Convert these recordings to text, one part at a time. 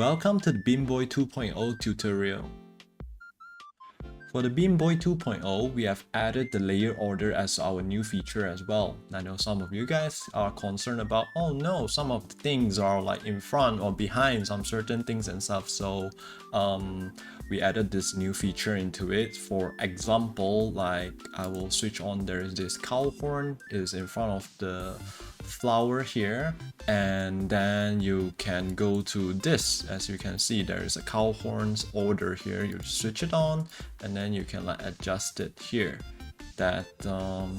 Welcome to the Beanboi 2.0 tutorial. For the Beanboi 2.0, we have added the layer order as our new feature as well. I know some of you guys are concerned about, oh no, some of the things are like in front or behind some certain things and stuff. So we added this new feature into it. For example, like I will switch on, there is this cow horn is in front of the flower here, and then you can go to this. As you can see, there is a cow horns order here. You switch it on and then you can like adjust it here. That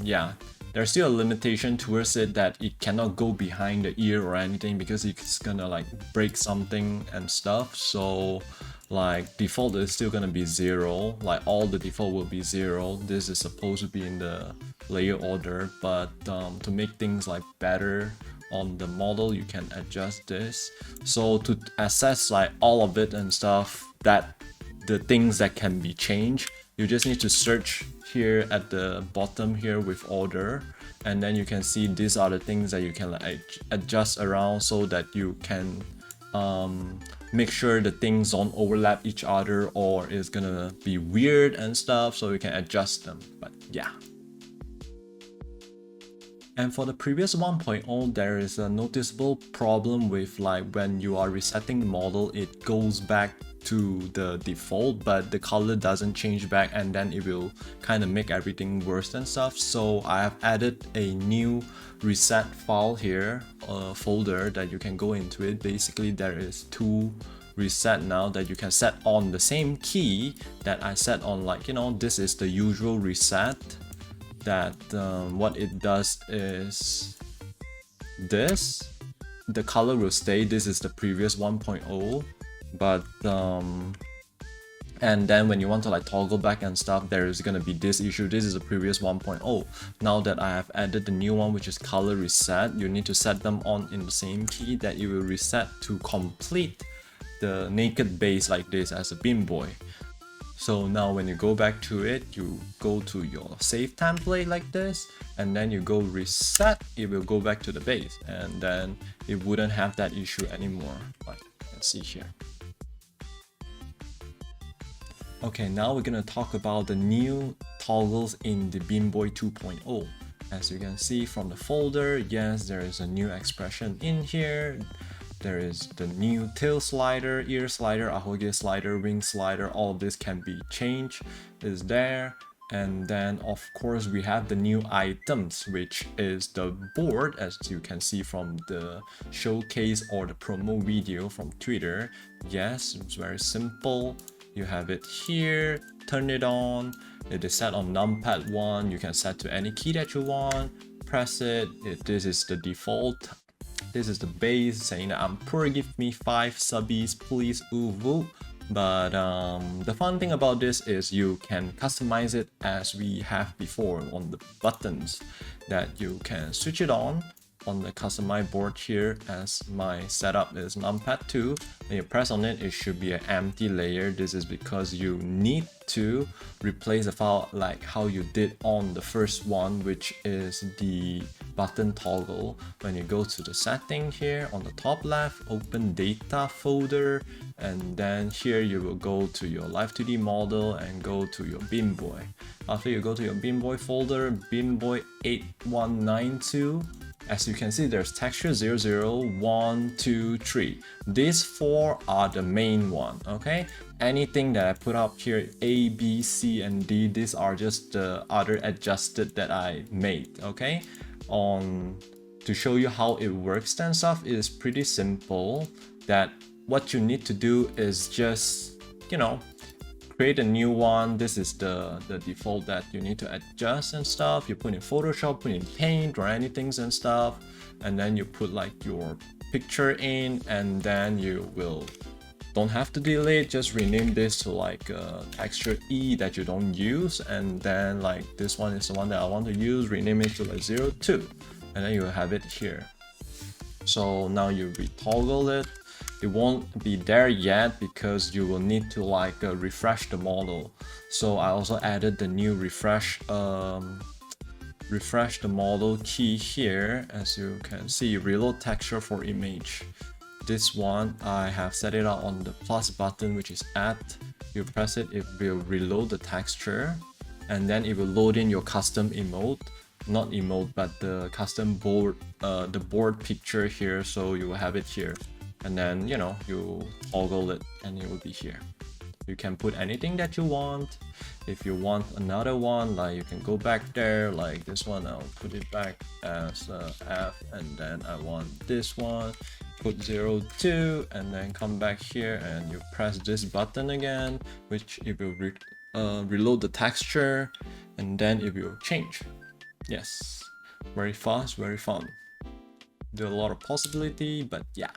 yeah, there's still a limitation towards it that it cannot go behind the ear or anything because it's gonna like break something and stuff. So like default is still gonna be 0, like all the default will be 0. This is supposed to be in the layer order, but to make things like better on the model, you can adjust this. So to access like all of it and stuff, that the things that can be changed, you just need to search here at the bottom here with order, and then you can see these are the things that you can like adjust around so that you can make sure the things don't overlap each other or it's gonna be weird and stuff, so you can adjust them. But yeah. And for the previous 1.0, there is a noticeable problem with like when you are resetting the model, it goes back to the default, but the color doesn't change back, and then it will kind of make everything worse and stuff. So I have added a new reset file here, a folder that you can go into it. Basically, there is 2 reset now that you can set on the same key that I set on, like, you know, this is the usual reset. That what it does is this, the color will stay. This is the previous 1.0, but and then when you want to like toggle back and stuff, there is gonna be this issue. This is the previous 1.0. Now that I have added the new one, which is color reset, you need to set them on in the same key that you will reset to complete the naked base like this as a Beanboi. So now when you go back to it, you go to your save template like this, and then you go reset, it will go back to the base, and then it wouldn't have that issue anymore, like you can see here. Okay, now we're gonna talk about the new toggles in the Beanboi 2.0. As you can see from the folder, yes, there is a new expression in here. There is the new tail slider, ear slider, ahoge slider, wing slider. All of this can be changed, is there. And then of course we have the new items, which is the board, as you can see from the showcase or the promo video from Twitter. Yes, it's very simple. You have it here, turn it on. It is set on numpad 1. You can set to any key that you want. Press it. This is the default. This is the base saying that I'm poor, give me 5 subbies please, ooh. But the fun thing about this is you can customize it as we have before on the buttons, that you can switch it on the customize board here. As my setup is numpad 2, when you press on it, it should be an empty layer. This is because you need to replace the file like how you did on the first one, which is the button toggle. When you go to the setting here on the top left, open data folder, and then here you will go to your Live2D model and go to your Beanboi. After you go to your Beanboi folder, Beanboi 8192, as you can see, there's texture 00, 1, 2, 3. These 4 are the main one, okay? Anything that I put up here, A, B, C, and D, these are just the other adjusted that I made, okay? To show you how it works and stuff is pretty simple. That what you need to do is just, you know, create a new one. This is the default that you need to adjust and stuff. You put in Photoshop, put in Paint or anything and stuff, and then you put like your picture in, and then you will don't have to delete, just rename this to like texture E that you don't use, and then like this one is the one that I want to use, rename it to like 02, and then you will have it here. So now you retoggle it. It won't be there yet because you will need to like refresh the model. So I also added the new refresh the model key here. As you can see, reload texture for image. this one, I have set it out on the plus button, which is add. You press it, it will reload the texture, and then it will load in your custom emote, not emote, but the custom board, the board picture here. So you will have it here, and then you know, you toggle it and it will be here. You can put anything that you want. If you want another one, like you can go back there, like this one, I'll put it back as F, and then I want this one, put 0, 2, and then come back here and you press this button again, which it will reload the texture, and then it will change. Yes, very fast, very fun. There are a lot of possibility, but yeah.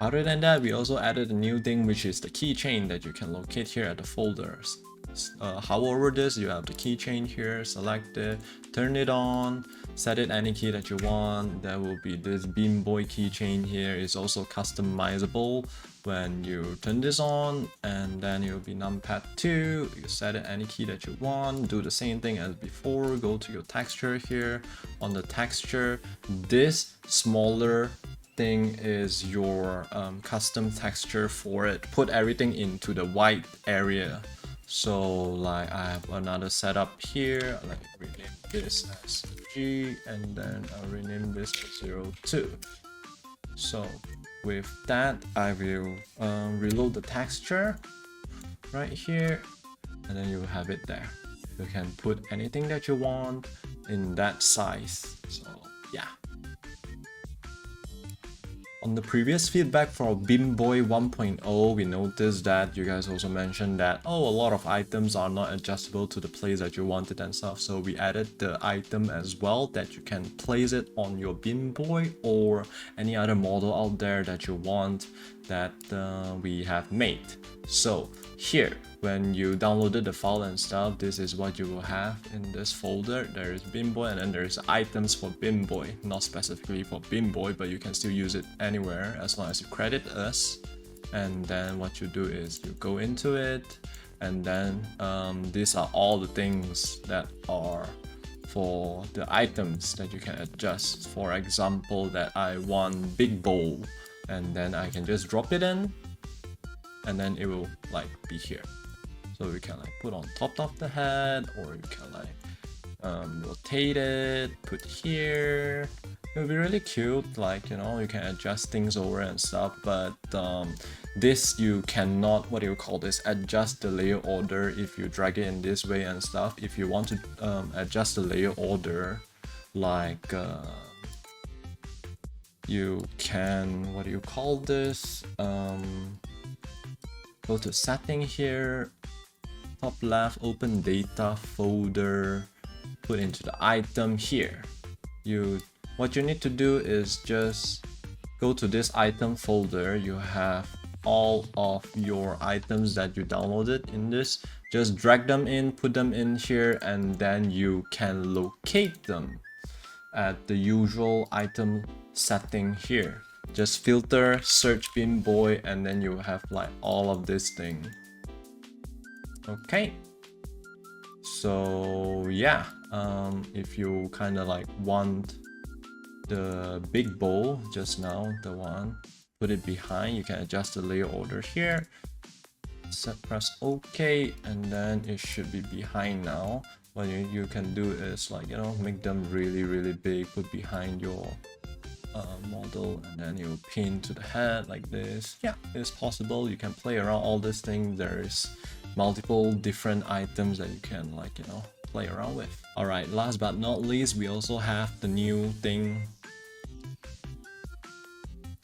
Other than that, we also added a new thing, which is the keychain that you can locate here at the folders. However, this, you have the keychain here, select it, turn it on, set it any key that you want. There will be this Beanboi keychain here. It's also customizable when you turn this on, and then it will be numpad 2. You set it any key that you want, do the same thing as before, go to your texture here. On the texture, this smaller thing is your custom texture for it. Put everything into the white area. So like I have another setup here, like rename this as G, and then I'll rename this to 02. So with that, I will reload the texture right here, and then you have it there. You can put anything that you want in that size. So yeah. On the previous feedback for Beanboi 1.0, we noticed that you guys also mentioned that, oh, a lot of items are not adjustable to the place that you wanted and stuff. So we added the item as well, that you can place it on your Beanboi or any other model out there that you want that we have made. So here, when you downloaded the file and stuff, this is what you will have in this folder. There is Beanboi, and then there's items for Beanboi, not specifically for Beanboi, but you can still use it anywhere as long as you credit us. And then what you do is you go into it, and then these are all the things that are for the items that you can adjust. For example, that I want big bowl, and then I can just drop it in, and then it will like be here. So we can like put on top of the head, or you can like rotate it, put here. It will be really cute, like, you know, you can adjust things over and stuff. But this, you cannot, what do you call this, adjust the layer order if you drag it in this way and stuff. If you want to adjust the layer order, like you can, what do you call this, go to setting here, top left, open data folder, put into the item here. What you need to do is just go to this item folder. You have all of your items that you downloaded in this. Just drag them in, put them in here, and then you can locate them at the usual item setting here. Just filter, search Beanboi, and then you have like all of this thing. Okay, so yeah, if you kind of like want the big bowl just now, the one, put it behind, you can adjust the layer order here, press OK, and then it should be behind now. What you can do is, like, you know, make them really big, put behind your model, and then you pin to the head like this. Yeah, it's possible. You can play around all this thing. There is multiple different items that you can, like, you know, play around with. All right, last but not least, we also have the new thing.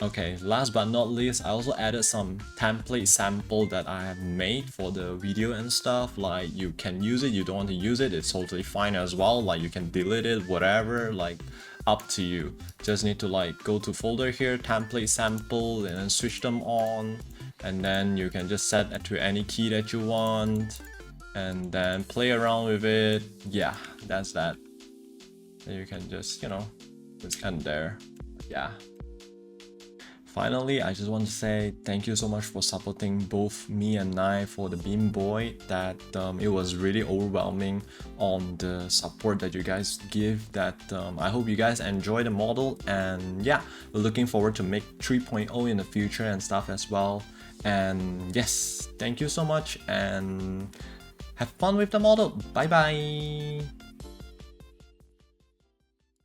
Okay, last but not least, I also added some template sample that I have made for the video and stuff. Like, you can use it, you don't want to use it, it's totally fine as well. Like, you can delete it, whatever, like, up to you. Just need to like go to folder here, template sample, and then switch them on, and then you can just set it to any key that you want, and then play around with it. Yeah, that's that. And you can just, you know, just end there. Yeah. Finally, I just want to say thank you so much for supporting both me and Nai for the Beanboi. That it was really overwhelming on the support that you guys give. That I hope you guys enjoy the model, and yeah, we're looking forward to make 3.0 in the future and stuff as well. And yes, thank you so much and have fun with the model. Bye bye.